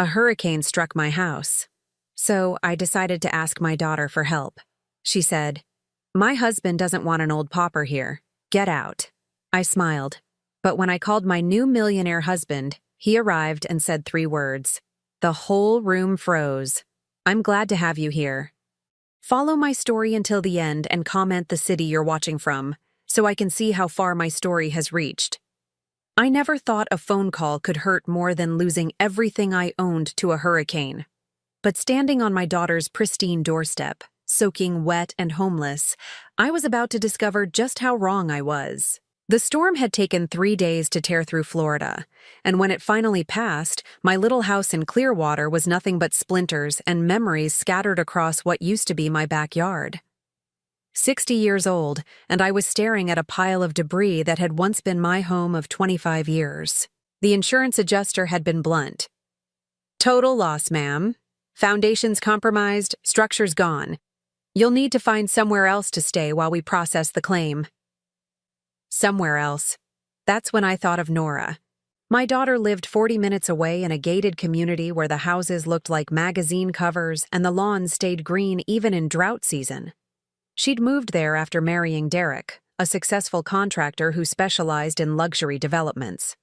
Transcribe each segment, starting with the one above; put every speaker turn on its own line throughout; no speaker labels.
A hurricane struck my house. So I decided to ask my daughter for help. She said, "My husband doesn't want an old pauper here. Get out." I smiled. But when I called my new millionaire husband, he arrived and said 3 words. The whole room froze. "I'm glad to have you here. Follow my story until the end and comment the city you're watching from, so I can see how far my story has reached." I never thought a phone call could hurt more than losing everything I owned to a hurricane. But standing on my daughter's pristine doorstep, soaking wet and homeless, I was about to discover just how wrong I was. The storm had taken 3 days to tear through Florida, and when it finally passed, my little house in Clearwater was nothing but splinters and memories scattered across what used to be my backyard. 60 years old, and I was staring at a pile of debris that had once been my home of 25 years. The insurance adjuster had been blunt. "Total loss, ma'am. Foundations compromised, structures gone. You'll need to find somewhere else to stay while we process the claim." Somewhere else. That's when I thought of Nora. My daughter lived 40 minutes away in a gated community where the houses looked like magazine covers and the lawns stayed green even in drought season. She'd moved there after marrying Derek, a successful contractor who specialized in luxury developments.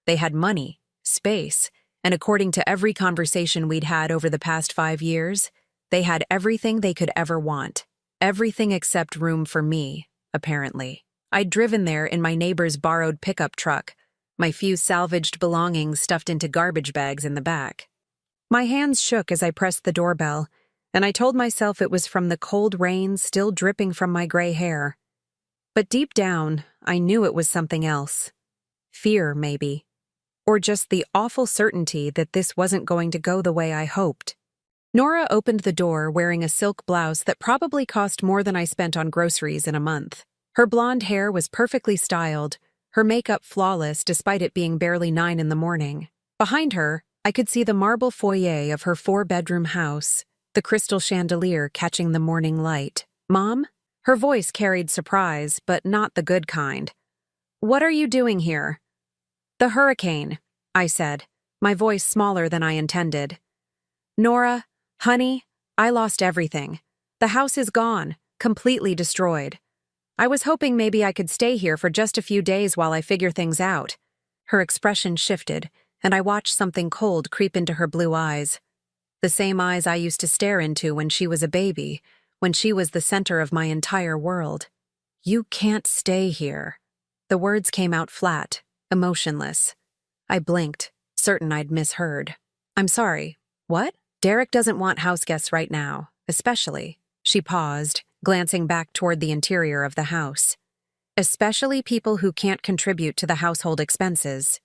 They had money, space, and according to every conversation we'd had over the past 5 years, they had everything they could ever want. Everything except room for me, apparently. I'd driven there in my neighbor's borrowed pickup truck, my few salvaged belongings stuffed into garbage bags in the back. My hands shook as I pressed the doorbell, and I told myself it was from the cold rain still dripping from my gray hair. But deep down, I knew it was something else. Fear, maybe. Or just the awful certainty that this wasn't going to go the way I hoped. Nora opened the door wearing a silk blouse that probably cost more than I spent on groceries in a month. Her blonde hair was perfectly styled, her makeup flawless despite it being barely 9 in the morning. Behind her, I could see the marble foyer of her 4-bedroom house, the crystal chandelier catching the morning light. "Mom?" Her voice carried surprise, but not the good kind. "What are you doing here?" "The hurricane," I said, my voice smaller than I intended. "Nora, honey, I lost everything. The house is gone, completely destroyed. I was hoping maybe I could stay here for just a few days while I figure things out." Her expression shifted, and I watched something cold creep into her blue eyes. The same eyes I used to stare into when she was a baby, when she was the center of my entire world. "You can't stay here." The words came out flat, emotionless. I blinked, certain I'd misheard. "I'm sorry. What?" "Derek doesn't want houseguests right now, especially." She paused, glancing back toward the interior of the house. "Especially people who can't contribute to the household expenses."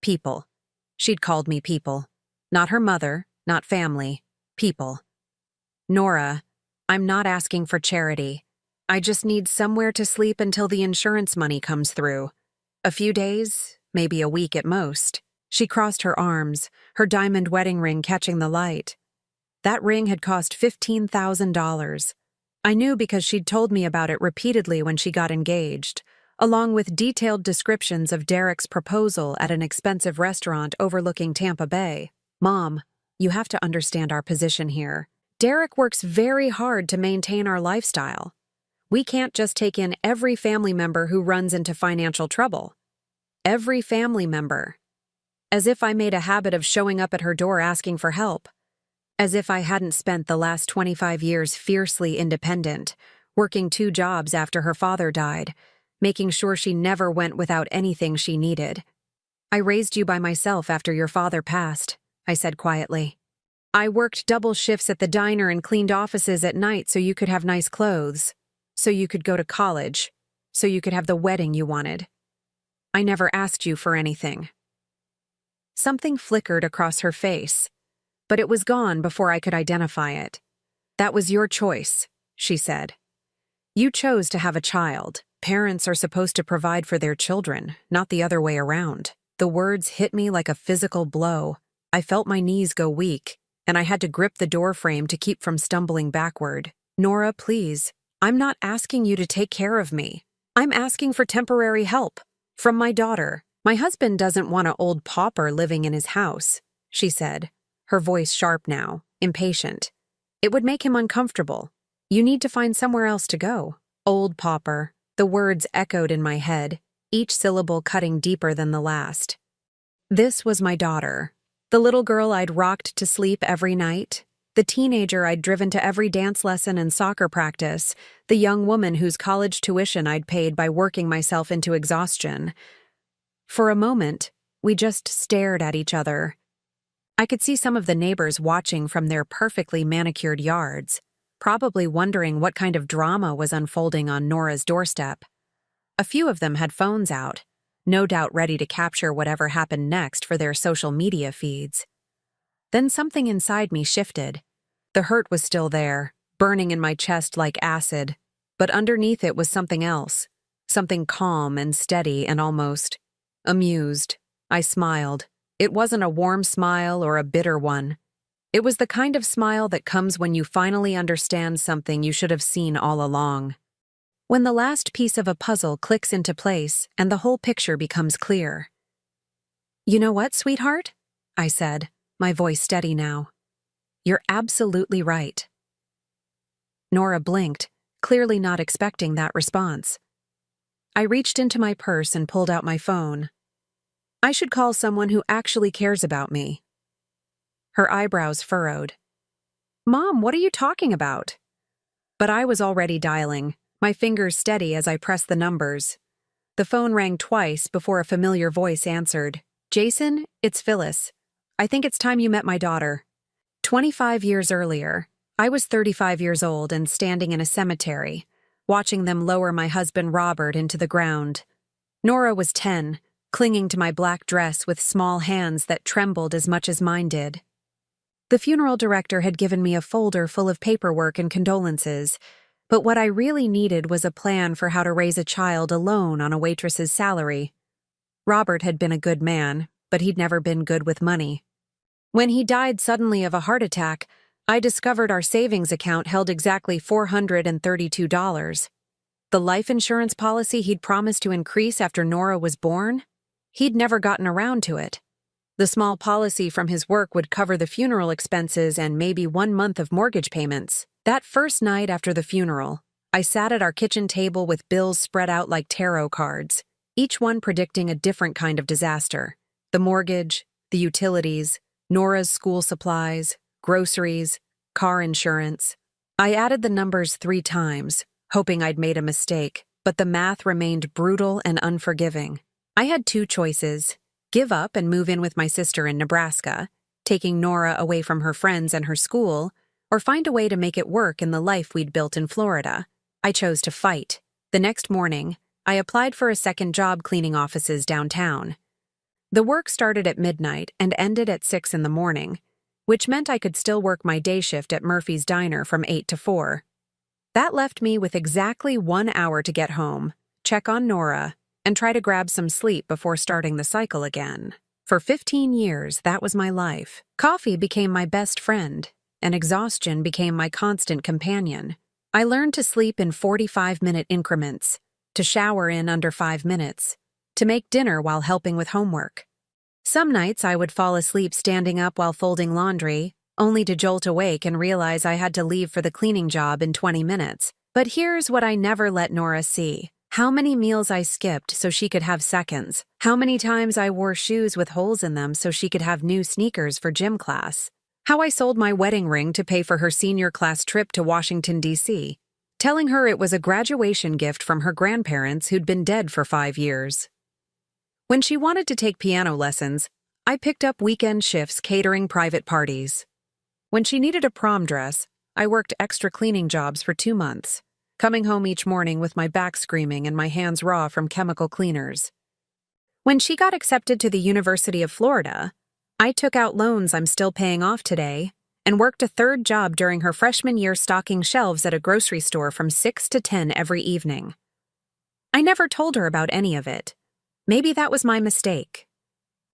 People. She'd called me people. Not her mother, not family. People. "Nora, I'm not asking for charity. I just need somewhere to sleep until the insurance money comes through. A few days, maybe a week at most." She crossed her arms, her diamond wedding ring catching the light. That ring had cost $15,000. I knew because she'd told me about it repeatedly when she got engaged, along with detailed descriptions of Derek's proposal at an expensive restaurant overlooking Tampa Bay. "Mom, you have to understand our position here. Derek works very hard to maintain our lifestyle. We can't just take in every family member who runs into financial trouble. Every family member." As if I made a habit of showing up at her door asking for help. As if I hadn't spent the last 25 years fiercely independent, working 2 jobs after her father died, making sure she never went without anything she needed. "I raised you by myself after your father passed," I said quietly. "I worked double shifts at the diner and cleaned offices at night so you could have nice clothes, so you could go to college, so you could have the wedding you wanted. I never asked you for anything." Something flickered across her face, but it was gone before I could identify it. "That was your choice," she said. "You chose to have a child. Parents are supposed to provide for their children, not the other way around." The words hit me like a physical blow. I felt my knees go weak, and I had to grip the door frame to keep from stumbling backward. "Nora, please. I'm not asking you to take care of me. I'm asking for temporary help. From my daughter. My husband doesn't want an old pauper living in his house." she said, her voice sharp now, impatient. It would make him uncomfortable. You need to find somewhere else to go. Old pauper. The words echoed in my head, each syllable cutting deeper than the last. This was my daughter. The little girl I'd rocked to sleep every night. The teenager I'd driven to every dance lesson and soccer practice. The young woman whose college tuition I'd paid by working myself into exhaustion. For a moment, we just stared at each other. I could see some of the neighbors watching from their perfectly manicured yards, probably wondering what kind of drama was unfolding on Nora's doorstep. A few of them had phones out, no doubt ready to capture whatever happened next for their social media feeds. Then something inside me shifted. The hurt was still there, burning in my chest like acid, but underneath it was something else, something calm and steady and almost amused. I smiled. It wasn't a warm smile or a bitter one. It was the kind of smile that comes when you finally understand something you should have seen all along. When the last piece of a puzzle clicks into place and the whole picture becomes clear. You know what, sweetheart? I said, my voice steady now. You're absolutely right. Nora blinked, clearly not expecting that response. I reached into my purse and pulled out my phone. I should call someone who actually cares about me. Her eyebrows furrowed. Mom, what are you talking about? But I was already dialing, my fingers steady as I pressed the numbers. The phone rang twice before a familiar voice answered. Jason, it's Phyllis. I think it's time you met my daughter. 25 years earlier, I was 35 years old and standing in a cemetery, watching them lower my husband Robert into the ground. Nora was 10, clinging to my black dress with small hands that trembled as much as mine did. The funeral director had given me a folder full of paperwork and condolences, but what I really needed was a plan for how to raise a child alone on a waitress's salary. Robert had been a good man, but he'd never been good with money. When he died suddenly of a heart attack, I discovered our savings account held exactly $432. The life insurance policy he'd promised to increase after Nora was born? He'd never gotten around to it. The small policy from his work would cover the funeral expenses and maybe 1 month of mortgage payments. That first night after the funeral, I sat at our kitchen table with bills spread out like tarot cards, each one predicting a different kind of disaster. The mortgage, the utilities, Nora's school supplies, groceries, car insurance. I added the numbers 3 times, hoping I'd made a mistake, but the math remained brutal and unforgiving. I had 2 choices: give up and move in with my sister in Nebraska, taking Nora away from her friends and her school, or find a way to make it work in the life we'd built in Florida. I chose to fight. The next morning, I applied for a second job cleaning offices downtown. The work started at midnight and ended at 6 in the morning, which meant I could still work my day shift at Murphy's Diner from 8 to 4. That left me with exactly 1 hour to get home, check on Nora, and try to grab some sleep before starting the cycle again. For 15 years, that was my life. Coffee became my best friend, and exhaustion became my constant companion. I learned to sleep in 45-minute increments, to shower in under 5 minutes, to make dinner while helping with homework. Some nights I would fall asleep standing up while folding laundry, only to jolt awake and realize I had to leave for the cleaning job in 20 minutes. But here's what I never let Nora see. How many meals I skipped so she could have seconds. How many times I wore shoes with holes in them so she could have new sneakers for gym class. How I sold my wedding ring to pay for her senior class trip to Washington, D.C., telling her it was a graduation gift from her grandparents who'd been dead for 5 years. When she wanted to take piano lessons, I picked up weekend shifts catering private parties. When she needed a prom dress, I worked extra cleaning jobs for 2 months, coming home each morning with my back screaming and my hands raw from chemical cleaners. When she got accepted to the University of Florida, I took out loans I'm still paying off today and worked a 3rd job during her freshman year stocking shelves at a grocery store from 6 to 10 every evening. I never told her about any of it. Maybe that was my mistake.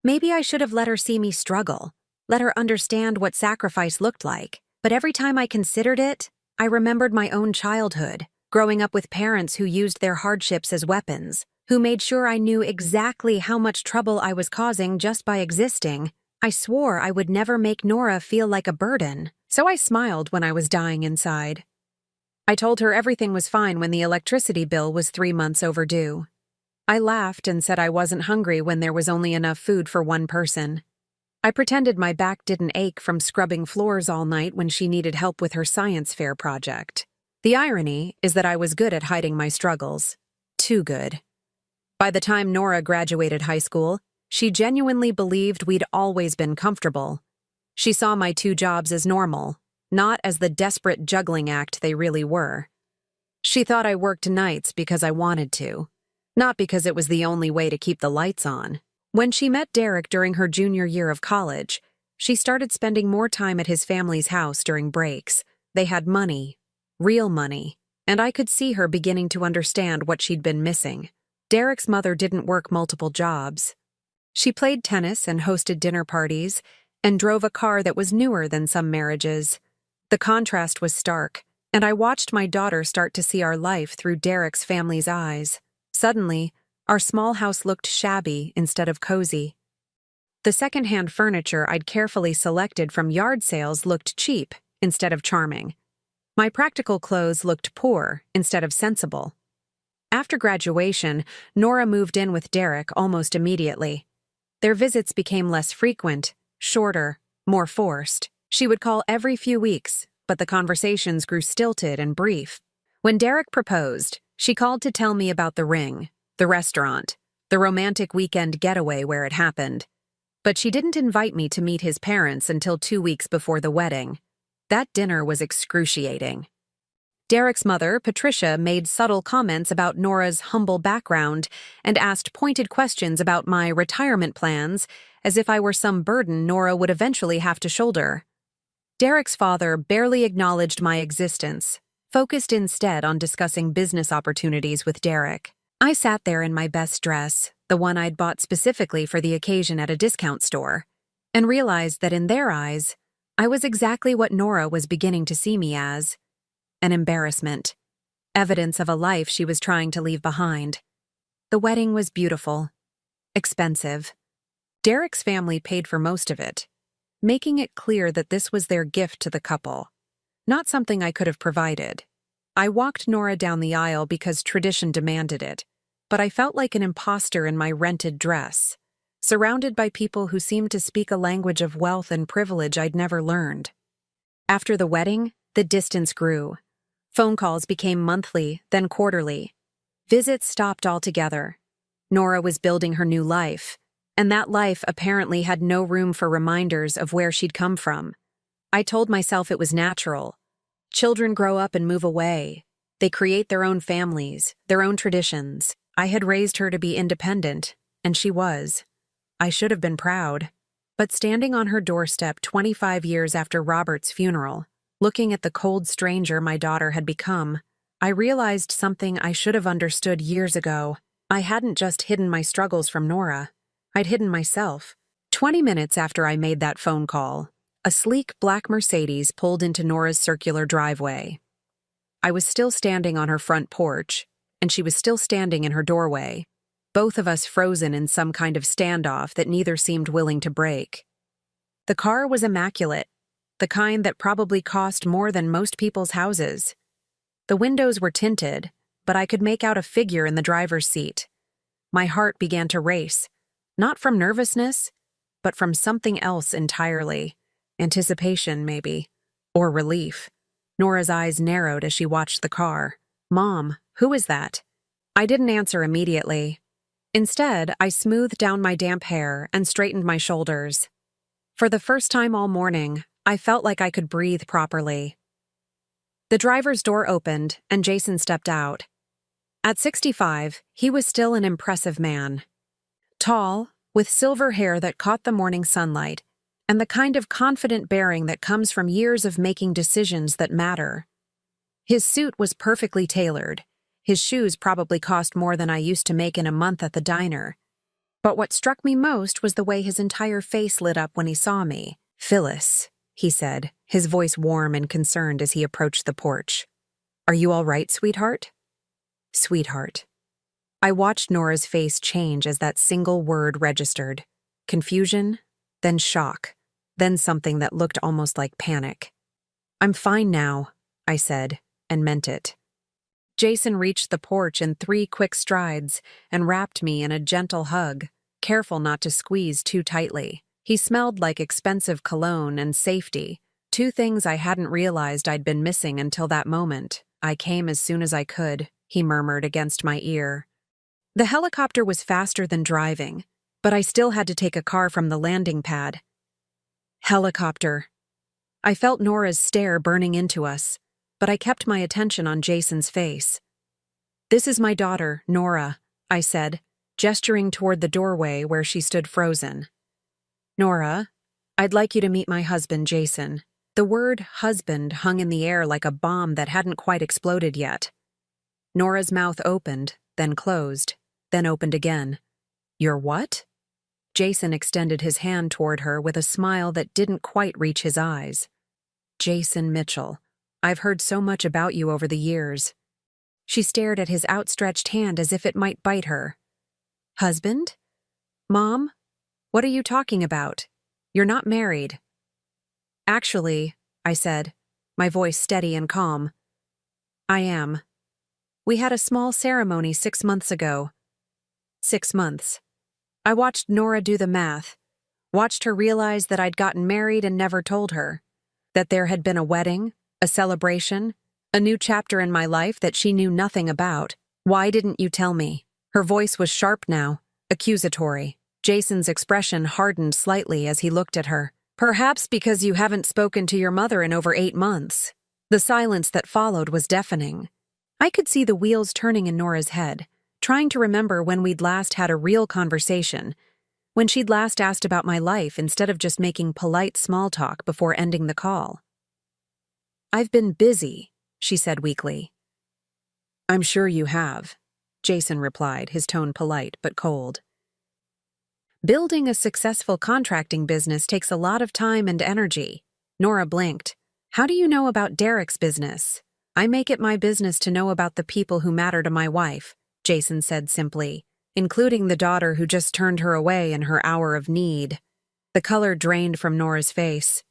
Maybe I should have let her see me struggle, let her understand what sacrifice looked like. But every time I considered it, I remembered my own childhood, growing up with parents who used their hardships as weapons, who made sure I knew exactly how much trouble I was causing just by existing. I swore I would never make Nora feel like a burden, so I smiled when I was dying inside. I told her everything was fine when the electricity bill was 3 months overdue. I laughed and said I wasn't hungry when there was only enough food for one person. I pretended my back didn't ache from scrubbing floors all night when she needed help with her science fair project. The irony is that I was good at hiding my struggles. Too good. By the time Nora graduated high school, she genuinely believed we'd always been comfortable. She saw my 2 jobs as normal, not as the desperate juggling act they really were. She thought I worked nights because I wanted to, not because it was the only way to keep the lights on. When she met Derek during her junior year of college, she started spending more time at his family's house during breaks. They had money, real money, and I could see her beginning to understand what she'd been missing. Derek's mother didn't work multiple jobs. She played tennis and hosted dinner parties and drove a car that was newer than some marriages. The contrast was stark, and I watched my daughter start to see our life through Derek's family's eyes. Suddenly, our small house looked shabby instead of cozy. The secondhand furniture I'd carefully selected from yard sales looked cheap instead of charming. My practical clothes looked poor instead of sensible. After graduation, Nora moved in with Derek almost immediately. Their visits became less frequent, shorter, more forced. She would call every few weeks, but the conversations grew stilted and brief. When Derek proposed, she called to tell me about the ring, the restaurant, the romantic weekend getaway where it happened. But she didn't invite me to meet his parents until 2 weeks before the wedding. That dinner was excruciating. Derek's mother, Patricia, made subtle comments about Nora's humble background and asked pointed questions about my retirement plans, as if I were some burden Nora would eventually have to shoulder. Derek's father barely acknowledged my existence, focused instead on discussing business opportunities with Derek. I sat there in my best dress, the one I'd bought specifically for the occasion at a discount store, and realized that in their eyes, I was exactly what Nora was beginning to see me as: an embarrassment, evidence of a life she was trying to leave behind. The wedding was beautiful, expensive. Derek's family paid for most of it, making it clear that this was their gift to the couple, not something I could have provided. I walked Nora down the aisle because tradition demanded it, but I felt like an imposter in my rented dress, surrounded by people who seemed to speak a language of wealth and privilege I'd never learned. After the wedding, the distance grew. Phone calls became monthly, then quarterly. Visits stopped altogether. Nora was building her new life, and that life apparently had no room for reminders of where she'd come from. I told myself it was natural. Children grow up and move away. They create their own families, their own traditions. I had raised her to be independent, and she was. I should have been proud. But standing on her doorstep 25 years after Robert's funeral, looking at the cold stranger my daughter had become, I realized something I should have understood years ago. I hadn't just hidden my struggles from Nora. I'd hidden myself. 20 minutes after I made that phone call, a sleek black Mercedes pulled into Nora's circular driveway. I was still standing on her front porch, and she was still standing in her doorway, both of us frozen in some kind of standoff that neither seemed willing to break. The car was immaculate, the kind that probably cost more than most people's houses. The windows were tinted, but I could make out a figure in the driver's seat. My heart began to race, not from nervousness, but from something else entirely. Anticipation, maybe, or relief. Nora's eyes narrowed as she watched the car. "Mom, who is that?" I didn't answer immediately. Instead, I smoothed down my damp hair and straightened my shoulders. For the first time all morning, I felt like I could breathe properly. The driver's door opened, and Jason stepped out. At 65, he was still an impressive man. Tall, with silver hair that caught the morning sunlight, and the kind of confident bearing that comes from years of making decisions that matter. His suit was perfectly tailored. His shoes probably cost more than I used to make in a month at the diner. But what struck me most was the way his entire face lit up when he saw me. "Phyllis," he said, his voice warm and concerned as he approached the porch. "Are you all right, sweetheart?" Sweetheart. I watched Nora's face change as that single word registered. Confusion, then shock, then something that looked almost like panic. "I'm fine now," I said, and meant it. Jason reached the porch in 3 quick strides and wrapped me in a gentle hug, careful not to squeeze too tightly. He smelled like expensive cologne and safety, 2 things I hadn't realized I'd been missing until that moment. "I came as soon as I could," he murmured against my ear. The helicopter was faster than driving, but I still had to take a car from the landing pad. Helicopter. I felt Nora's stare burning into us, but I kept my attention on Jason's face. "This is my daughter, Nora," I said, gesturing toward the doorway where she stood frozen. "Nora, I'd like you to meet my husband, Jason." The word husband hung in the air like a bomb that hadn't quite exploded yet. Nora's mouth opened, then closed, then opened again. "Your what?" Jason extended his hand toward her with a smile that didn't quite reach his eyes. "Jason Mitchell, I've heard so much about you over the years." She stared at his outstretched hand as if it might bite her. "Husband? Mom? What are you talking about? You're not married." "Actually," I said, my voice steady and calm, "I am. We had a small ceremony 6 months ago." 6 months. I watched Nora do the math, watched her realize that I'd gotten married and never told her, that there had been a wedding, a celebration, a new chapter in my life that she knew nothing about. "Why didn't you tell me?" Her voice was sharp now, accusatory. Jason's expression hardened slightly as he looked at her. "Perhaps because you haven't spoken to your mother in over 8 months. The silence that followed was deafening. I could see the wheels turning in Nora's head, trying to remember when we'd last had a real conversation, when she'd last asked about my life instead of just making polite small talk before ending the call. "I've been busy," she said weakly. "I'm sure you have," Jason replied, his tone polite but cold. "Building a successful contracting business takes a lot of time and energy." Nora blinked. "How do you know about Derek's business?" "I make it my business to know about the people who matter to my wife," Jason said simply, "including the daughter who just turned her away in her hour of need." The color drained from Nora's face.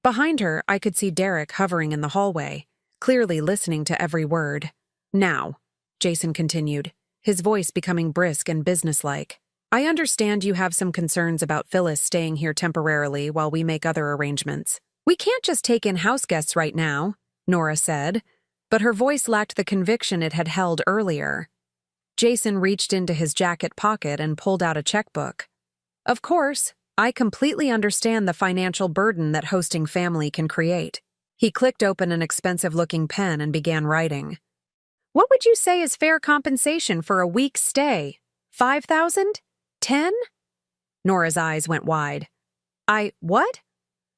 Behind her, I could see Derek hovering in the hallway, clearly listening to every word. "Now," Jason continued, his voice becoming brisk and businesslike, "I understand you have some concerns about Phyllis staying here temporarily while we make other arrangements. We can't just take in house guests right now," Nora said, but her voice lacked the conviction it had held earlier. Jason reached into his jacket pocket and pulled out a checkbook. "Of course, I completely understand the financial burden that hosting family can create." He clicked open an expensive-looking pen and began writing. "What would you say is fair compensation for a week's stay? 5,000? 10? Nora's eyes went wide. What?"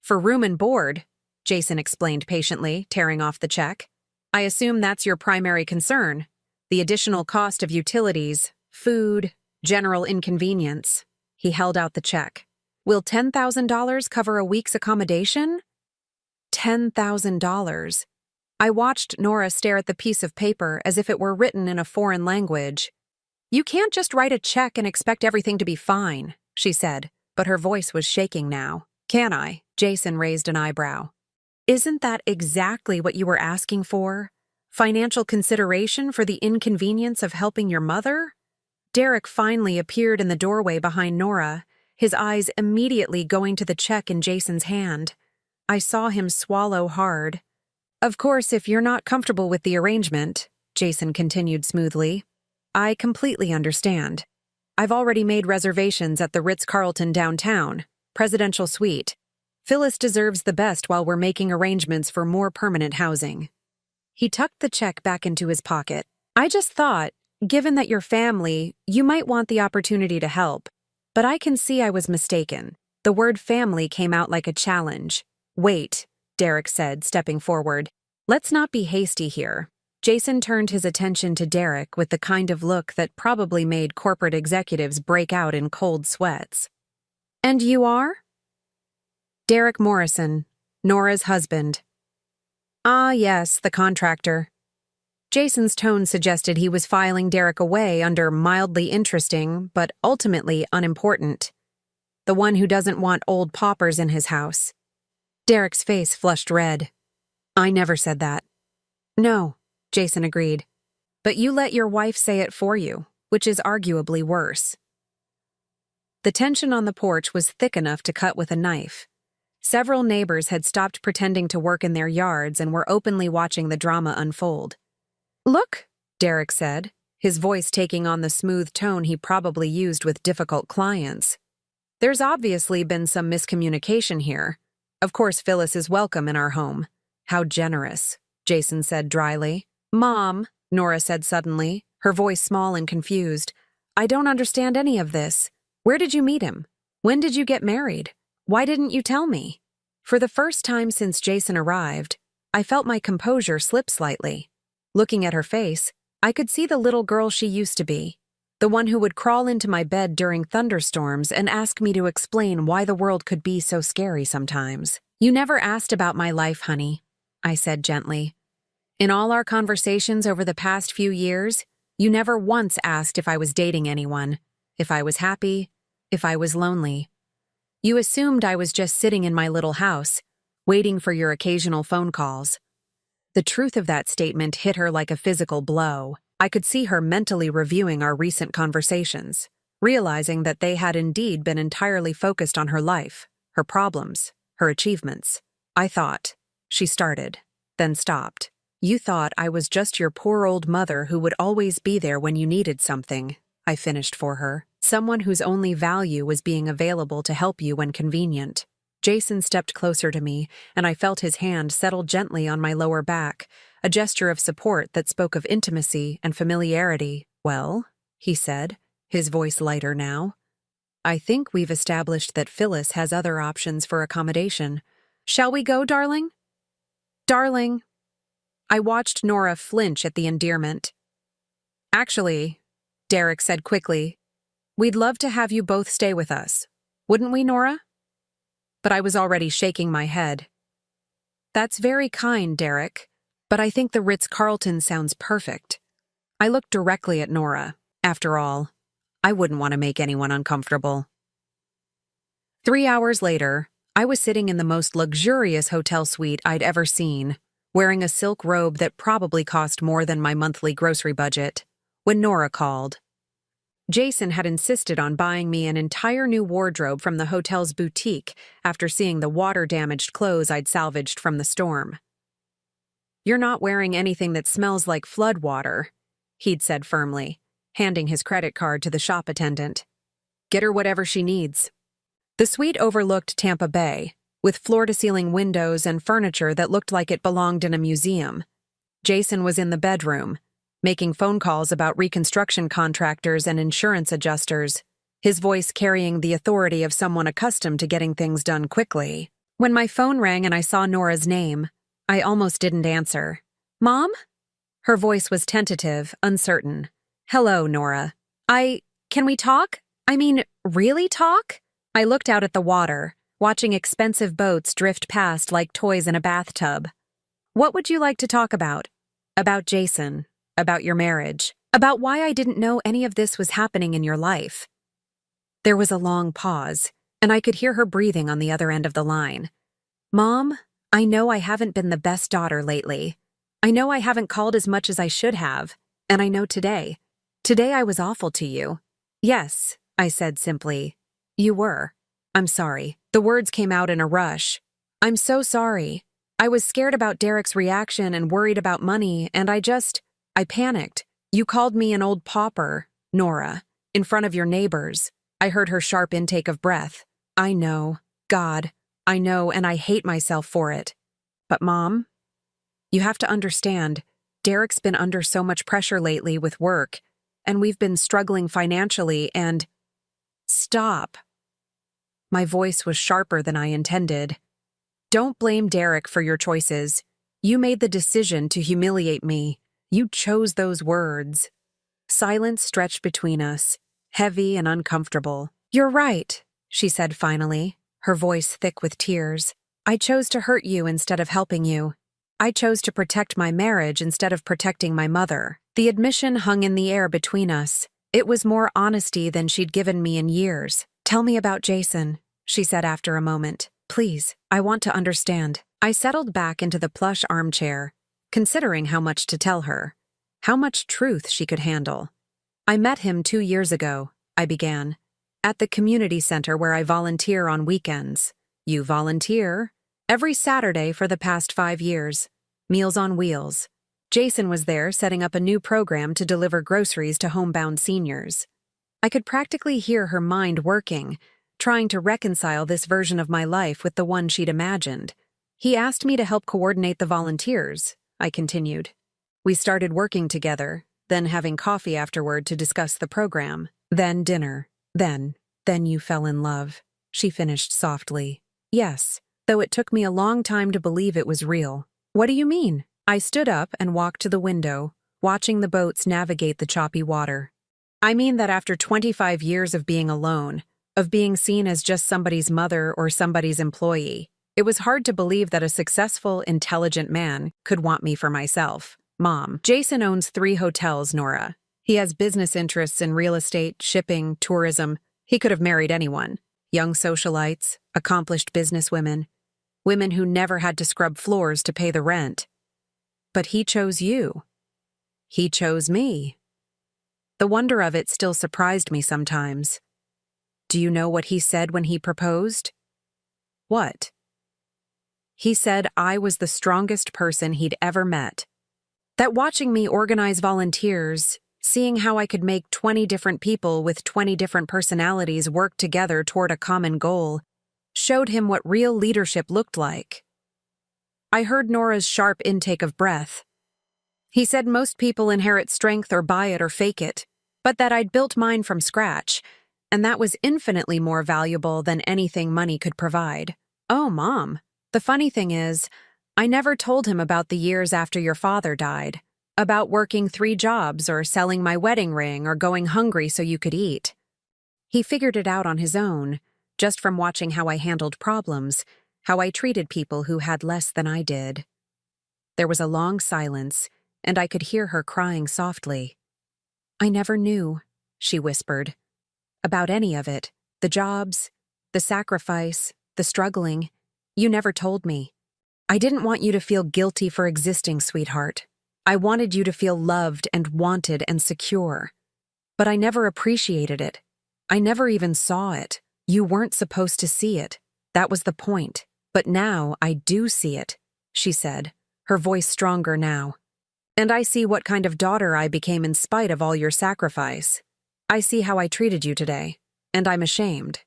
"For room and board," Jason explained patiently, tearing off the check. "I assume that's your primary concern. The additional cost of utilities, food, general inconvenience." He held out the check. "Will $10,000 cover a week's accommodation?" $10,000. I watched Nora stare at the piece of paper as if it were written in a foreign language. "You can't just write a check and expect everything to be fine," she said, but her voice was shaking now. "Can I?" Jason raised an eyebrow. "Isn't that exactly what you were asking for? Financial consideration for the inconvenience of helping your mother?" Derek finally appeared in the doorway behind Nora, his eyes immediately going to the check in Jason's hand. I saw him swallow hard. "Of course, if you're not comfortable with the arrangement," Jason continued smoothly, "I completely understand. I've already made reservations at the Ritz-Carlton downtown, presidential suite. Phyllis deserves the best while we're making arrangements for more permanent housing." He tucked the check back into his pocket. "I just thought, given that you're family, you might want the opportunity to help. But I can see I was mistaken." The word family came out like a challenge. "Wait," Derek said, stepping forward. "Let's not be hasty here." Jason turned his attention to Derek with the kind of look that probably made corporate executives break out in cold sweats. "And you are?" "Derek Morrison, Nora's husband." "Ah, yes, the contractor." Jason's tone suggested he was filing Derek away under mildly interesting, but ultimately unimportant. The one who doesn't want old paupers in his house. Derek's face flushed red. I never said that. No, Jason agreed. But you let your wife say it for you, which is arguably worse. The tension on the porch was thick enough to cut with a knife. Several neighbors had stopped pretending to work in their yards and were openly watching the drama unfold. Look, Derek said, his voice taking on the smooth tone he probably used with difficult clients. There's obviously been some miscommunication here. Of course, Phyllis is welcome in our home. How generous, Jason said dryly. Mom, Nora said suddenly, her voice small and confused. I don't understand any of this. Where did you meet him? When did you get married? Why didn't you tell me? For the first time since Jason arrived, I felt my composure slip slightly. Looking at her face, I could see the little girl she used to be, the one who would crawl into my bed during thunderstorms and ask me to explain why the world could be so scary sometimes. You never asked about my life, honey, I said gently. In all our conversations over the past few years, you never once asked if I was dating anyone, if I was happy, if I was lonely. You assumed I was just sitting in my little house, waiting for your occasional phone calls. The truth of that statement hit her like a physical blow. I could see her mentally reviewing our recent conversations, realizing that they had indeed been entirely focused on her life, her problems, her achievements. I thought, she started, then stopped. You thought I was just your poor old mother who would always be there when you needed something, I finished for her. Someone whose only value was being available to help you when convenient. Jason stepped closer to me, and I felt his hand settle gently on my lower back, a gesture of support that spoke of intimacy and familiarity. Well, he said, his voice lighter now. I think we've established that Phyllis has other options for accommodation. Shall we go, darling? Darling. I watched Nora flinch at the endearment. Actually, Derek said quickly, we'd love to have you both stay with us. Wouldn't we, Nora? But I was already shaking my head. That's very kind, Derek, but I think the Ritz-Carlton sounds perfect. I looked directly at Nora. After all, I wouldn't want to make anyone uncomfortable. 3 hours later, I was sitting in the most luxurious hotel suite I'd ever seen, wearing a silk robe that probably cost more than my monthly grocery budget, when Nora called. Jason had insisted on buying me an entire new wardrobe from the hotel's boutique after seeing the water-damaged clothes I'd salvaged from the storm. You're not wearing anything that smells like flood water, he'd said firmly, handing his credit card to the shop attendant. Get her whatever she needs. The suite overlooked Tampa Bay, with floor-to-ceiling windows and furniture that looked like it belonged in a museum. Jason was in the bedroom, making phone calls about reconstruction contractors and insurance adjusters, his voice carrying the authority of someone accustomed to getting things done quickly. When my phone rang and I saw Nora's name, I almost didn't answer. Mom? Her voice was tentative, uncertain. Hello, Nora. Can we talk? I mean, really talk? I looked out at the water, watching expensive boats drift past like toys in a bathtub. What would you like to talk about? About Jason. About your marriage, about why I didn't know any of this was happening in your life. There was a long pause, and I could hear her breathing on the other end of the line. Mom, I know I haven't been the best daughter lately. I know I haven't called as much as I should have, and I know today. Today I was awful to you. Yes, I said simply. You were. I'm sorry. The words came out in a rush. I'm so sorry. I was scared about Derek's reaction and worried about money, and I panicked. You called me an old pauper, Nora, in front of your neighbors. I heard her sharp intake of breath. I know. God, I know, and I hate myself for it. But Mom, you have to understand, Derek's been under so much pressure lately with work, and we've been struggling financially and… Stop. My voice was sharper than I intended. Don't blame Derek for your choices. You made the decision to humiliate me. You chose those words. Silence stretched between us, heavy and uncomfortable. You're right, she said finally, her voice thick with tears. I chose to hurt you instead of helping you. I chose to protect my marriage instead of protecting my mother. The admission hung in the air between us. It was more honesty than she'd given me in years. Tell me about Jason, she said after a moment. Please, I want to understand. I settled back into the plush armchair, considering how much to tell her, how much truth she could handle. I met him 2 years ago, I began, at the community center where I volunteer on weekends. You volunteer? Every Saturday for the past 5 years. Meals on Wheels. Jason was there setting up a new program to deliver groceries to homebound seniors. I could practically hear her mind working, trying to reconcile this version of my life with the one she'd imagined. He asked me to help coordinate the volunteers, I continued. We started working together, then having coffee afterward to discuss the program. Then dinner. Then you fell in love, she finished softly. Yes, though it took me a long time to believe it was real. What do you mean? I stood up and walked to the window, watching the boats navigate the choppy water. I mean that after 25 years of being alone, of being seen as just somebody's mother or somebody's employee, it was hard to believe that a successful, intelligent man could want me for myself. Mom, Jason owns 3 hotels, Nora. He has business interests in real estate, shipping, tourism. He could have married anyone. Young socialites, accomplished businesswomen, women who never had to scrub floors to pay the rent. But he chose you. He chose me. The wonder of it still surprised me sometimes. Do you know what he said when he proposed? What? He said I was the strongest person he'd ever met. That watching me organize volunteers, seeing how I could make 20 different people with 20 different personalities work together toward a common goal, showed him what real leadership looked like. I heard Nora's sharp intake of breath. He said most people inherit strength or buy it or fake it, but that I'd built mine from scratch, and that was infinitely more valuable than anything money could provide. Oh, Mom, the funny thing is, I never told him about the years after your father died, about working 3 jobs or selling my wedding ring or going hungry so you could eat. He figured it out on his own, just from watching how I handled problems, how I treated people who had less than I did. There was a long silence, and I could hear her crying softly. I never knew, she whispered, about any of it, the jobs, the sacrifice, the struggling. You never told me. I didn't want you to feel guilty for existing, sweetheart. I wanted you to feel loved and wanted and secure. But I never appreciated it. I never even saw it. You weren't supposed to see it. That was the point. But now I do see it, she said, her voice stronger now. And I see what kind of daughter I became in spite of all your sacrifice. I see how I treated you today, and I'm ashamed.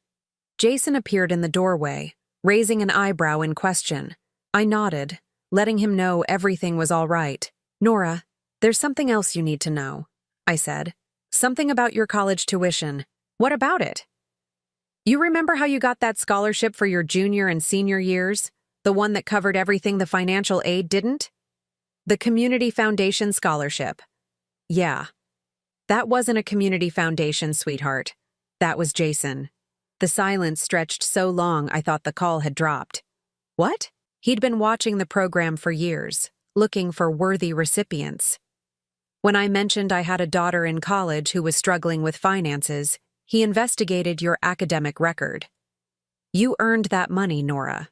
Jason appeared in the doorway, raising an eyebrow in question. I nodded, letting him know everything was all right. Nora, there's something else you need to know, I said. Something about your college tuition. What about it? You remember how you got that scholarship for your junior and senior years? The one that covered everything the financial aid didn't? The Community Foundation Scholarship. Yeah. That wasn't a community foundation, sweetheart. That was Jason. The silence stretched so long I thought the call had dropped. What? He'd been watching the program for years, looking for worthy recipients. When I mentioned I had a daughter in college who was struggling with finances, he investigated your academic record. You earned that money, Nora.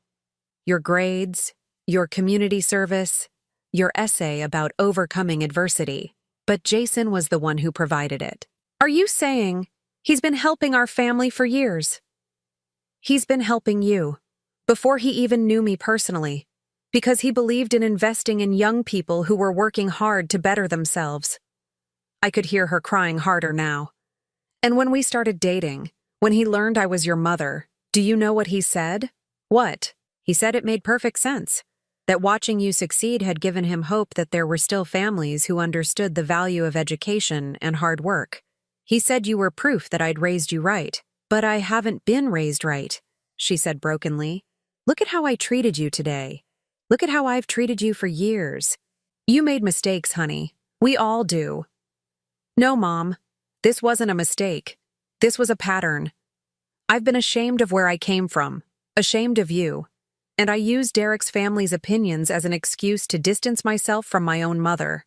Your grades, your community service, your essay about overcoming adversity. But Jason was the one who provided it. Are you saying he's been helping our family for years? He's been helping you, before he even knew me personally, because he believed in investing in young people who were working hard to better themselves. I could hear her crying harder now. And when we started dating, when he learned I was your mother, do you know what he said? What? He said it made perfect sense. That watching you succeed had given him hope that there were still families who understood the value of education and hard work. He said you were proof that I'd raised you right. But I haven't been raised right, she said brokenly. Look at how I treated you today. Look at how I've treated you for years. You made mistakes, honey. We all do. No, Mom. This wasn't a mistake. This was a pattern. I've been ashamed of where I came from, ashamed of you. And I used Derek's family's opinions as an excuse to distance myself from my own mother.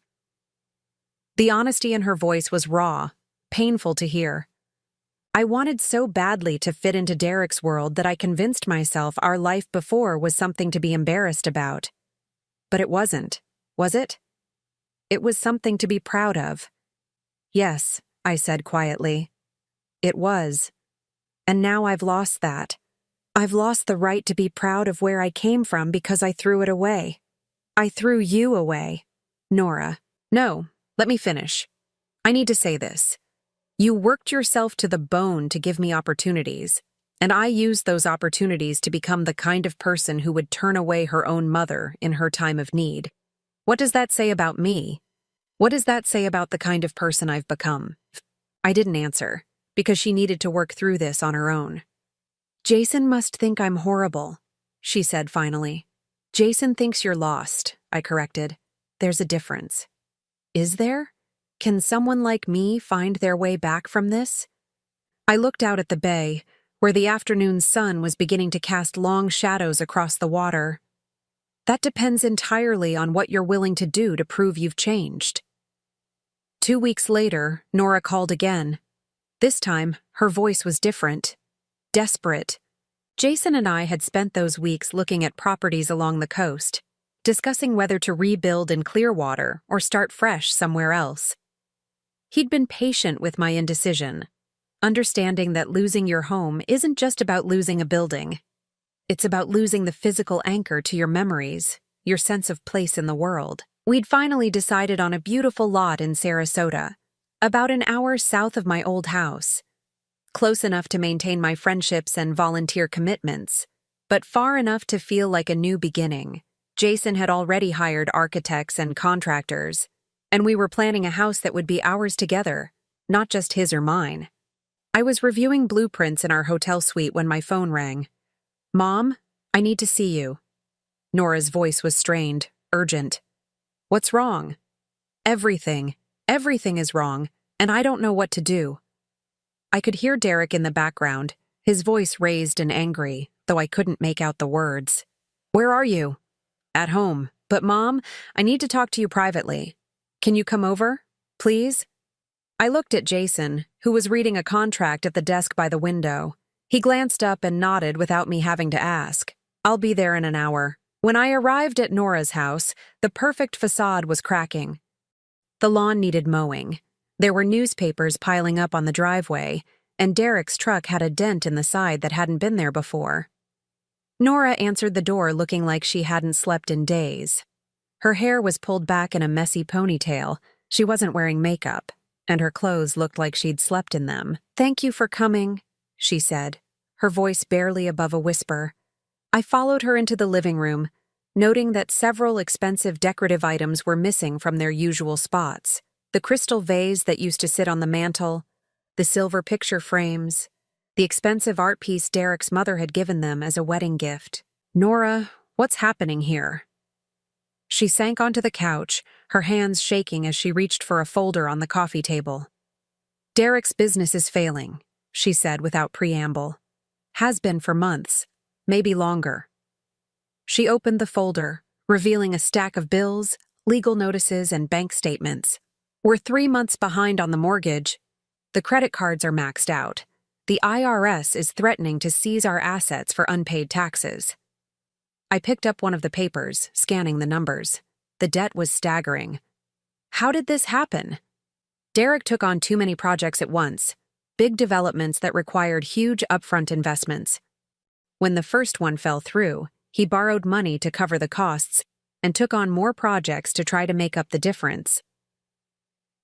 The honesty in her voice was raw, painful to hear. I wanted so badly to fit into Derek's world that I convinced myself our life before was something to be embarrassed about. But it wasn't, was it? It was something to be proud of. Yes, I said quietly. It was. And now I've lost that. I've lost the right to be proud of where I came from because I threw it away. I threw you away. Nora. No, let me finish. I need to say this. You worked yourself to the bone to give me opportunities, and I used those opportunities to become the kind of person who would turn away her own mother in her time of need. What does that say about me? What does that say about the kind of person I've become? I didn't answer, because she needed to work through this on her own. Jason must think I'm horrible, she said finally. Jason thinks you're lost, I corrected. There's a difference. Is there? Can someone like me find their way back from this? I looked out at the bay, where the afternoon sun was beginning to cast long shadows across the water. That depends entirely on what you're willing to do to prove you've changed. 2 weeks later, Nora called again. This time, her voice was different. Desperate. Jason and I had spent those weeks looking at properties along the coast, discussing whether to rebuild in Clearwater or start fresh somewhere else. He'd been patient with my indecision, understanding that losing your home isn't just about losing a building. It's about losing the physical anchor to your memories, your sense of place in the world. We'd finally decided on a beautiful lot in Sarasota, about an hour south of my old house. Close enough to maintain my friendships and volunteer commitments, but far enough to feel like a new beginning. Jason had already hired architects and contractors, and we were planning a house that would be ours together, not just his or mine. I was reviewing blueprints in our hotel suite when my phone rang. Mom, I need to see you. Nora's voice was strained, urgent. What's wrong? Everything. Everything is wrong, and I don't know what to do. I could hear Derek in the background, his voice raised and angry, though I couldn't make out the words. Where are you? At home. But Mom, I need to talk to you privately. Can you come over, please? I looked at Jason, who was reading a contract at the desk by the window. He glanced up and nodded without me having to ask. I'll be there in an hour. When I arrived at Nora's house, the perfect facade was cracking. The lawn needed mowing. There were newspapers piling up on the driveway, and Derek's truck had a dent in the side that hadn't been there before. Nora answered the door looking like she hadn't slept in days. Her hair was pulled back in a messy ponytail. She wasn't wearing makeup, and her clothes looked like she'd slept in them. Thank you for coming, she said, her voice barely above a whisper. I followed her into the living room, noting that several expensive decorative items were missing from their usual spots. The crystal vase that used to sit on the mantel, the silver picture frames, the expensive art piece Derek's mother had given them as a wedding gift. Nora, what's happening here? She sank onto the couch, her hands shaking as she reached for a folder on the coffee table. Derek's business is failing, she said without preamble. Has been for months, maybe longer. She opened the folder, revealing a stack of bills, legal notices, and bank statements. We're 3 months behind on the mortgage. The credit cards are maxed out. The IRS is threatening to seize our assets for unpaid taxes. I picked up one of the papers, scanning the numbers. The debt was staggering. How did this happen? Derek took on too many projects at once, big developments that required huge upfront investments. When the first one fell through, he borrowed money to cover the costs and took on more projects to try to make up the difference.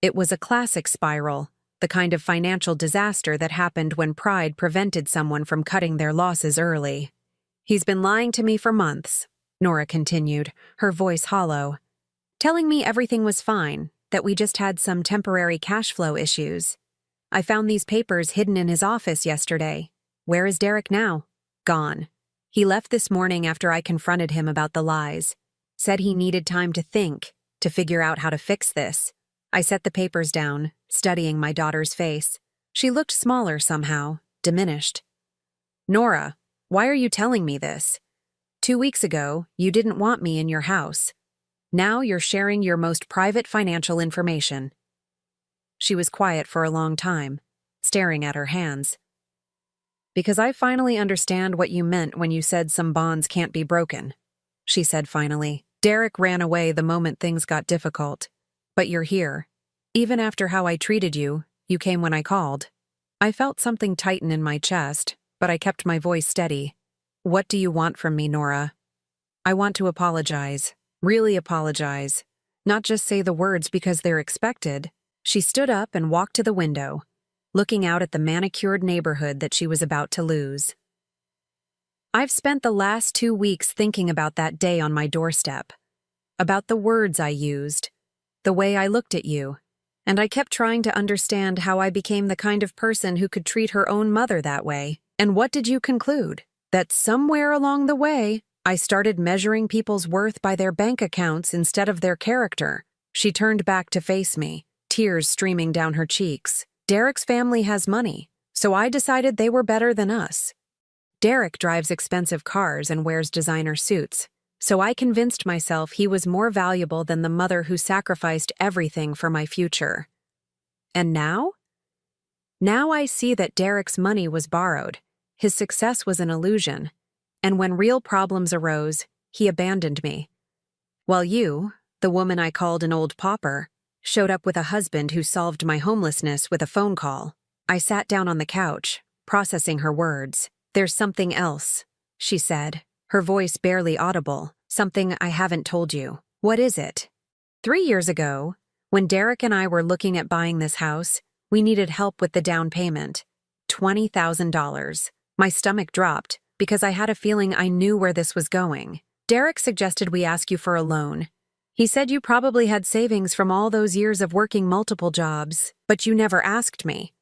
It was a classic spiral, the kind of financial disaster that happened when pride prevented someone from cutting their losses early. He's been lying to me for months, Nora continued, her voice hollow, telling me everything was fine, that we just had some temporary cash flow issues. I found these papers hidden in his office yesterday. Where is Derek now? Gone. He left this morning after I confronted him about the lies. Said he needed time to think, to figure out how to fix this. I set the papers down, studying my daughter's face. She looked smaller somehow, diminished. Nora, why are you telling me this? 2 weeks ago, you didn't want me in your house. Now you're sharing your most private financial information. She was quiet for a long time, staring at her hands. "Because I finally understand what you meant when you said some bonds can't be broken," she said finally. "Derek ran away the moment things got difficult. But you're here. Even after how I treated you, you came when I called." I felt something tighten in my chest, but I kept my voice steady. "What do you want from me, Nora?" "I want to apologize. Really apologize. Not just say the words because they're expected." She stood up and walked to the window, looking out at the manicured neighborhood that she was about to lose. I've spent the last 2 weeks thinking about that day on my doorstep, about the words I used, the way I looked at you, and I kept trying to understand how I became the kind of person who could treat her own mother that way. And what did you conclude? That somewhere along the way, I started measuring people's worth by their bank accounts instead of their character. She turned back to face me, tears streaming down her cheeks. "Derek's family has money, so I decided they were better than us. Derek drives expensive cars and wears designer suits, so I convinced myself he was more valuable than the mother who sacrificed everything for my future. And now? Now I see that Derek's money was borrowed, his success was an illusion, and when real problems arose, he abandoned me. While you, the woman I called an old pauper, showed up with a husband who solved my homelessness with a phone call." I sat down on the couch, processing her words. "There's something else," she said, her voice barely audible. "Something I haven't told you." "What is it?" 3 years ago, when Derek and I were looking at buying this house, we needed help with the down payment. $20,000. My stomach dropped because I had a feeling I knew where this was going. Derek suggested we ask you for a loan. He said you probably had savings from all those years of working multiple jobs, but you never asked me.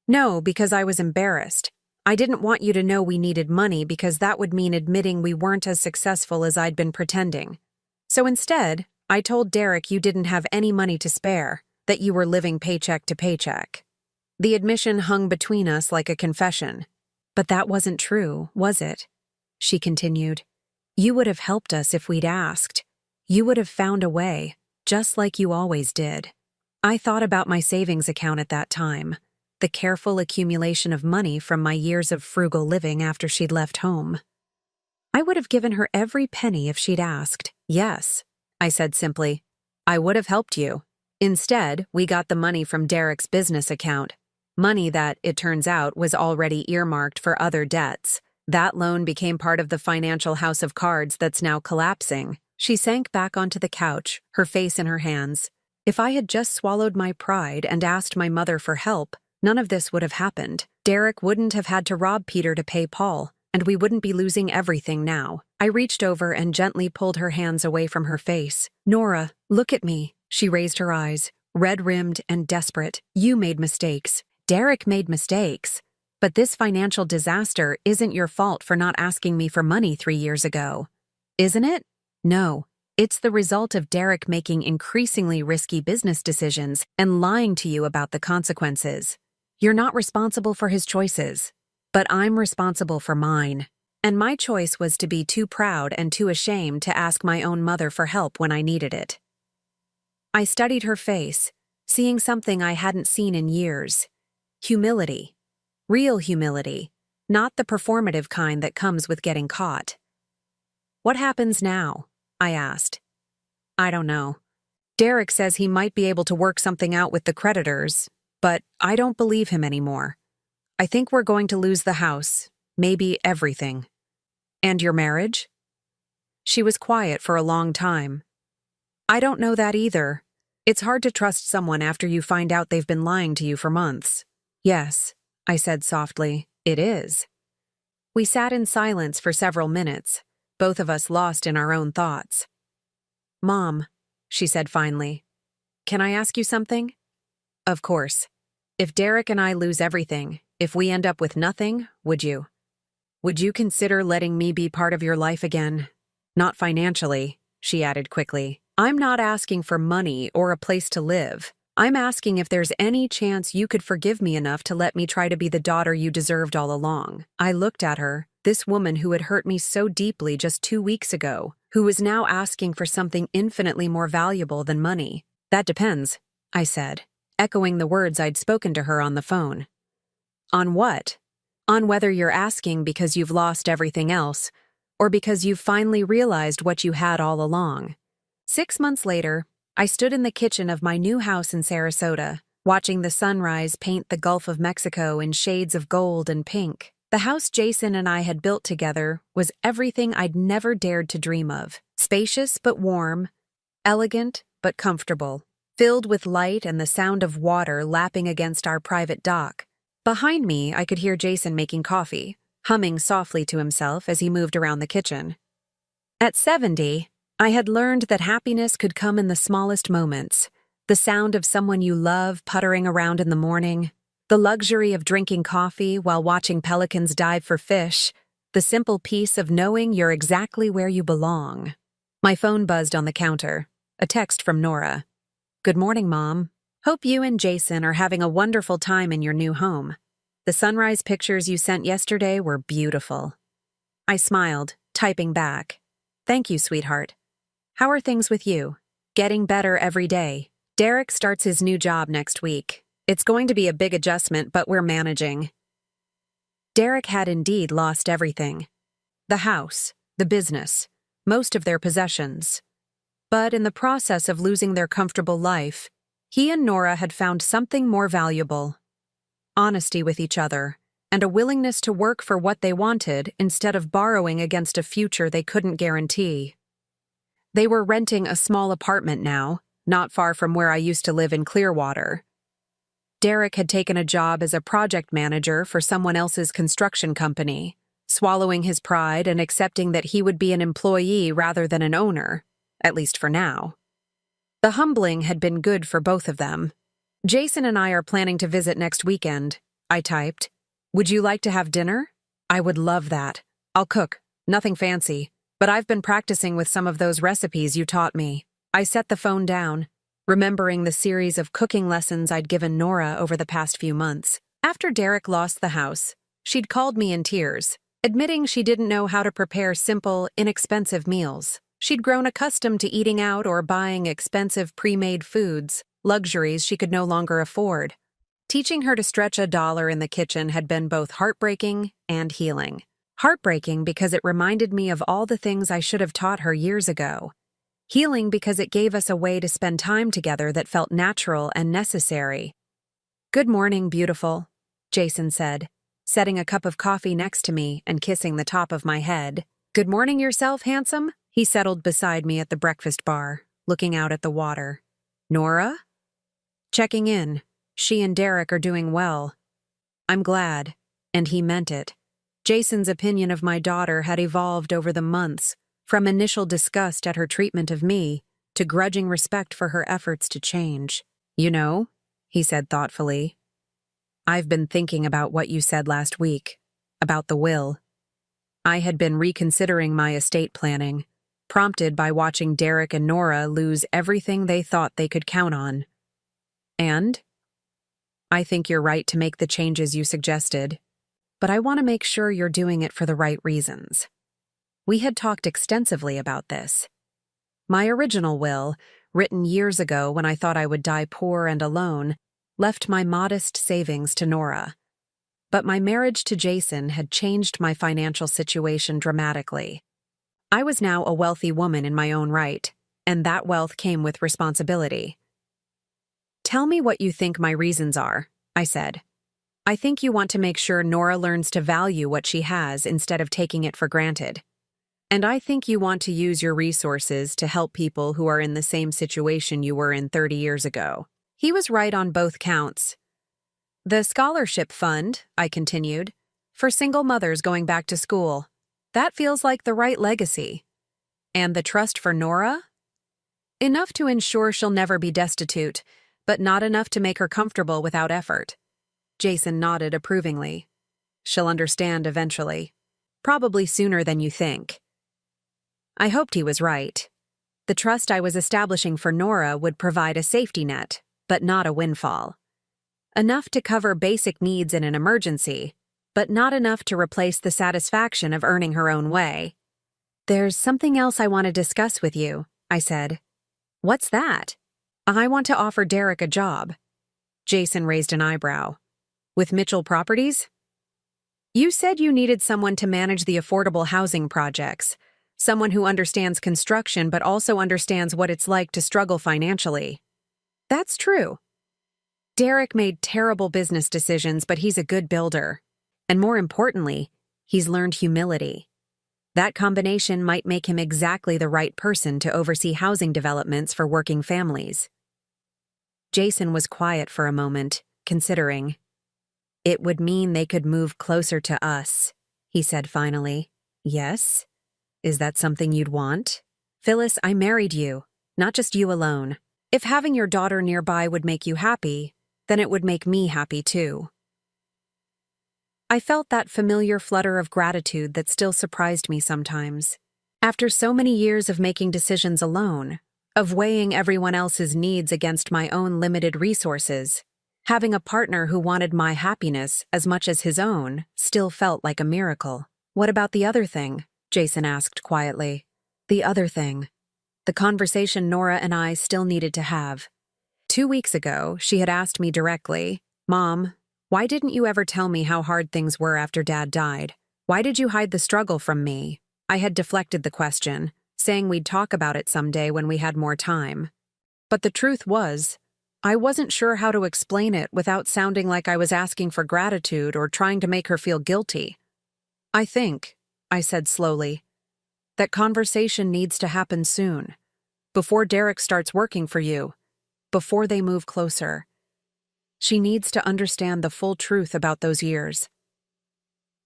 No, because I was embarrassed. I didn't want you to know we needed money because that would mean admitting we weren't as successful as I'd been pretending. So instead, I told Derek you didn't have any money to spare, that you were living paycheck to paycheck. The admission hung between us like a confession. But that wasn't true, was it? She continued. You would have helped us if we'd asked. You would have found a way, just like you always did. I thought about my savings account at that time, the careful accumulation of money from my years of frugal living after she'd left home. I would have given her every penny if she'd asked. Yes, I said simply. I would have helped you. Instead, we got the money from Derek's business account. Money that, it turns out, was already earmarked for other debts. That loan became part of the financial house of cards that's now collapsing. She sank back onto the couch, her face in her hands. If I had just swallowed my pride and asked my mother for help, none of this would have happened. Derek wouldn't have had to rob Peter to pay Paul, and we wouldn't be losing everything now. I reached over and gently pulled her hands away from her face. Nora, look at me. She raised her eyes, red-rimmed and desperate. You made mistakes. Derek made mistakes. But this financial disaster isn't your fault for not asking me for money 3 years ago. Isn't it? No. It's the result of Derek making increasingly risky business decisions and lying to you about the consequences. You're not responsible for his choices, but I'm responsible for mine. And my choice was to be too proud and too ashamed to ask my own mother for help when I needed it. I studied her face, seeing something I hadn't seen in years. Humility. Real humility, not the performative kind that comes with getting caught. What happens now? I asked. I don't know. Derek says he might be able to work something out with the creditors, but I don't believe him anymore. I think we're going to lose the house, maybe everything. And your marriage? She was quiet for a long time. I don't know that either. It's hard to trust someone after you find out they've been lying to you for months. Yes, I said softly, it is. We sat in silence for several minutes, both of us lost in our own thoughts. Mom, she said finally, can I ask you something? Of course. If Derek and I lose everything, if we end up with nothing, would you? Would you consider letting me be part of your life again? Not financially, she added quickly. I'm not asking for money or a place to live. I'm asking if there's any chance you could forgive me enough to let me try to be the daughter you deserved all along. I looked at her, this woman who had hurt me so deeply just 2 weeks ago, who was now asking for something infinitely more valuable than money. That depends, I said, echoing the words I'd spoken to her on the phone. On what? On whether you're asking because you've lost everything else, or because you've finally realized what you had all along. 6 months later, I stood in the kitchen of my new house in Sarasota, watching the sunrise paint the Gulf of Mexico in shades of gold and pink. The house Jason and I had built together was everything I'd never dared to dream of. Spacious but warm, elegant but comfortable, filled with light and the sound of water lapping against our private dock. Behind me, I could hear Jason making coffee, humming softly to himself as he moved around the kitchen. At 70, I had learned that happiness could come in the smallest moments. The sound of someone you love puttering around in the morning, the luxury of drinking coffee while watching pelicans dive for fish, the simple peace of knowing you're exactly where you belong. My phone buzzed on the counter, a text from Nora. "Good morning, Mom. Hope you and Jason are having a wonderful time in your new home. The sunrise pictures you sent yesterday were beautiful." I smiled, typing back. "Thank you, sweetheart. How are things with you?" "Getting better every day. Derek starts his new job next week. It's going to be a big adjustment, but we're managing." Derek had indeed lost everything. The house, the business, most of their possessions. But in the process of losing their comfortable life, he and Nora had found something more valuable: honesty with each other, and a willingness to work for what they wanted instead of borrowing against a future they couldn't guarantee. They were renting a small apartment now, not far from where I used to live in Clearwater. Derek had taken a job as a project manager for someone else's construction company, swallowing his pride and accepting that he would be an employee rather than an owner, at least for now. The humbling had been good for both of them. "Jason and I are planning to visit next weekend," I typed. "Would you like to have dinner?" "I would love that. I'll cook, nothing fancy, but I've been practicing with some of those recipes you taught me." I set the phone down, remembering the series of cooking lessons I'd given Nora over the past few months. After Derek lost the house, she'd called me in tears, admitting she didn't know how to prepare simple, inexpensive meals. She'd grown accustomed to eating out or buying expensive pre-made foods, luxuries she could no longer afford. Teaching her to stretch $1 in the kitchen had been both heartbreaking and healing. Heartbreaking because it reminded me of all the things I should have taught her years ago. Healing because it gave us a way to spend time together that felt natural and necessary. "Good morning, beautiful," Jason said, setting a cup of coffee next to me and kissing the top of my head. "Good morning yourself, handsome?" He settled beside me at the breakfast bar, looking out at the water. "Nora?" "Checking in. She and Derek are doing well." "I'm glad," and he meant it. Jason's opinion of my daughter had evolved over the months, from initial disgust at her treatment of me to grudging respect for her efforts to change. "You know," he said thoughtfully, "I've been thinking about what you said last week, about the will. I had been reconsidering my estate planning, prompted by watching Derek and Nora lose everything they thought they could count on. And I think you're right to make the changes you suggested, but I want to make sure you're doing it for the right reasons." We had talked extensively about this. My original will, written years ago when I thought I would die poor and alone, left my modest savings to Nora. But my marriage to Jason had changed my financial situation dramatically. I was now a wealthy woman in my own right, and that wealth came with responsibility. "Tell me what you think my reasons are," I said. "I think you want to make sure Nora learns to value what she has instead of taking it for granted. And I think you want to use your resources to help people who are in the same situation you were in 30 years ago." He was right on both counts. "The scholarship fund," I continued, "for single mothers going back to school. That feels like the right legacy. And the trust for Nora? Enough to ensure she'll never be destitute, but not enough to make her comfortable without effort." Jason nodded approvingly. "She'll understand eventually. Probably sooner than you think." I hoped he was right. The trust I was establishing for Nora would provide a safety net, but not a windfall. Enough to cover basic needs in an emergency, but not enough to replace the satisfaction of earning her own way. "There's something else I want to discuss with you," I said. "What's that?" "I want to offer Derek a job." Jason raised an eyebrow. With Mitchell Properties? You said you needed someone to manage the affordable housing projects, someone who understands construction but also understands what it's like to struggle financially. That's true. Derek made terrible business decisions, but he's a good builder. And more importantly, he's learned humility. That combination might make him exactly the right person to oversee housing developments for working families. Jason was quiet for a moment, considering. It would mean they could move closer to us, he said finally. Yes? Is that something you'd want? Phyllis, I married you, not just you alone. If having your daughter nearby would make you happy, then it would make me happy too. I felt that familiar flutter of gratitude that still surprised me sometimes. After so many years of making decisions alone, of weighing everyone else's needs against my own limited resources, having a partner who wanted my happiness as much as his own still felt like a miracle. What about the other thing? Jason asked quietly. The other thing. The conversation Nora and I still needed to have. 2 weeks ago, she had asked me directly, Mom, why didn't you ever tell me how hard things were after Dad died? Why did you hide the struggle from me? I had deflected the question, saying we'd talk about it someday when we had more time. But the truth was, I wasn't sure how to explain it without sounding like I was asking for gratitude or trying to make her feel guilty. I think, I said slowly, that conversation needs to happen soon, before Derek starts working for you, before they move closer. She needs to understand the full truth about those years.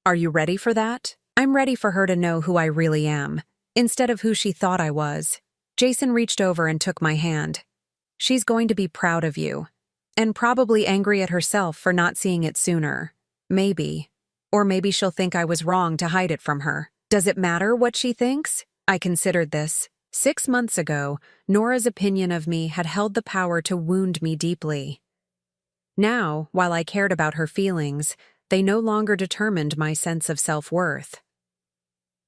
Are you ready for that? I'm ready for her to know who I really am, instead of who she thought I was. Jason reached over and took my hand. She's going to be proud of you, and probably angry at herself for not seeing it sooner. Maybe. Or maybe she'll think I was wrong to hide it from her. Does it matter what she thinks? I considered this. 6 months ago, Nora's opinion of me had held the power to wound me deeply. Now, while I cared about her feelings, they no longer determined my sense of self-worth.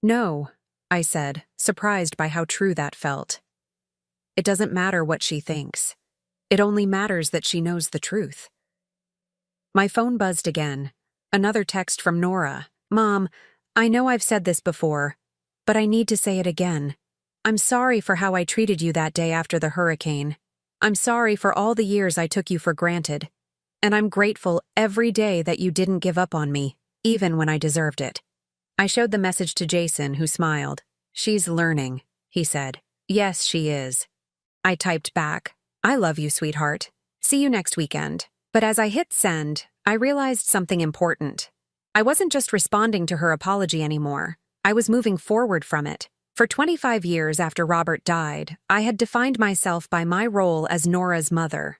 No, I said, surprised by how true that felt. It doesn't matter what she thinks. It only matters that she knows the truth. My phone buzzed again. Another text from Nora. Mom, I know I've said this before, but I need to say it again. I'm sorry for how I treated you that day after the hurricane. I'm sorry for all the years I took you for granted. And I'm grateful every day that you didn't give up on me, even when I deserved it. I showed the message to Jason, who smiled. She's learning, he said. Yes, she is. I typed back. I love you, sweetheart. See you next weekend. But as I hit send, I realized something important. I wasn't just responding to her apology anymore. I was moving forward from it. For 25 years after Robert died, I had defined myself by my role as Nora's mother.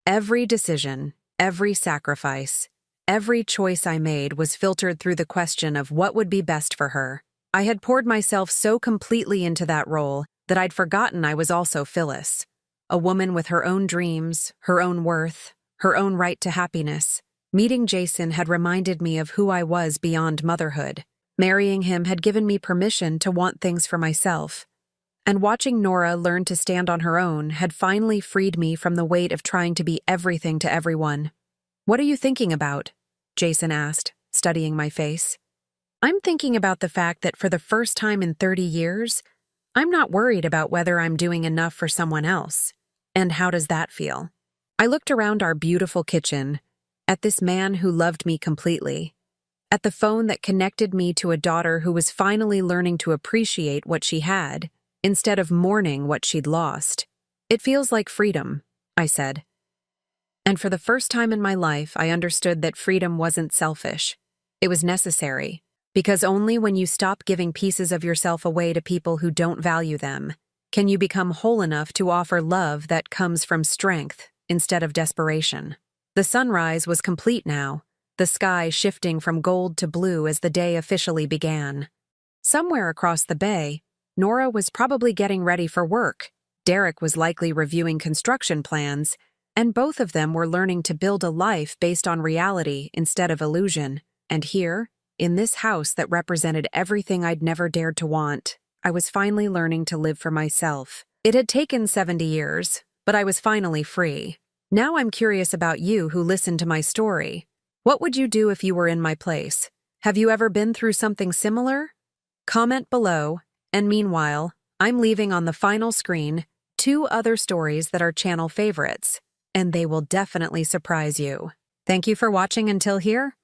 Every decision, every sacrifice, every choice I made was filtered through the question of what would be best for her. I had poured myself so completely into that role that I'd forgotten I was also Phyllis, a woman with her own dreams, her own worth, her own right to happiness. Meeting Jason had reminded me of who I was beyond motherhood. Marrying him had given me permission to want things for myself. And watching Nora learn to stand on her own had finally freed me from the weight of trying to be everything to everyone. What are you thinking about? Jason asked, studying my face. I'm thinking about the fact that for the first time in 30 years, I'm not worried about whether I'm doing enough for someone else. And how does that feel? I looked around our beautiful kitchen, at this man who loved me completely, at the phone that connected me to a daughter who was finally learning to appreciate what she had, instead of mourning what she'd lost. It feels like freedom, I said. And for the first time in my life, I understood that freedom wasn't selfish. It was necessary, because only when you stop giving pieces of yourself away to people who don't value them can you become whole enough to offer love that comes from strength instead of desperation. The sunrise was complete now, the sky shifting from gold to blue as the day officially began. Somewhere across the bay, Nora was probably getting ready for work. Derek was likely reviewing construction plans, and both of them were learning to build a life based on reality instead of illusion. And here, in this house that represented everything I'd never dared to want, I was finally learning to live for myself. It had taken 70 years, but I was finally free. Now I'm curious about you who listened to my story. What would you do if you were in my place? Have you ever been through something similar? Comment below, and meanwhile, I'm leaving on the final screen 2 other stories that are channel favorites, and they will definitely surprise you. Thank you for watching until here.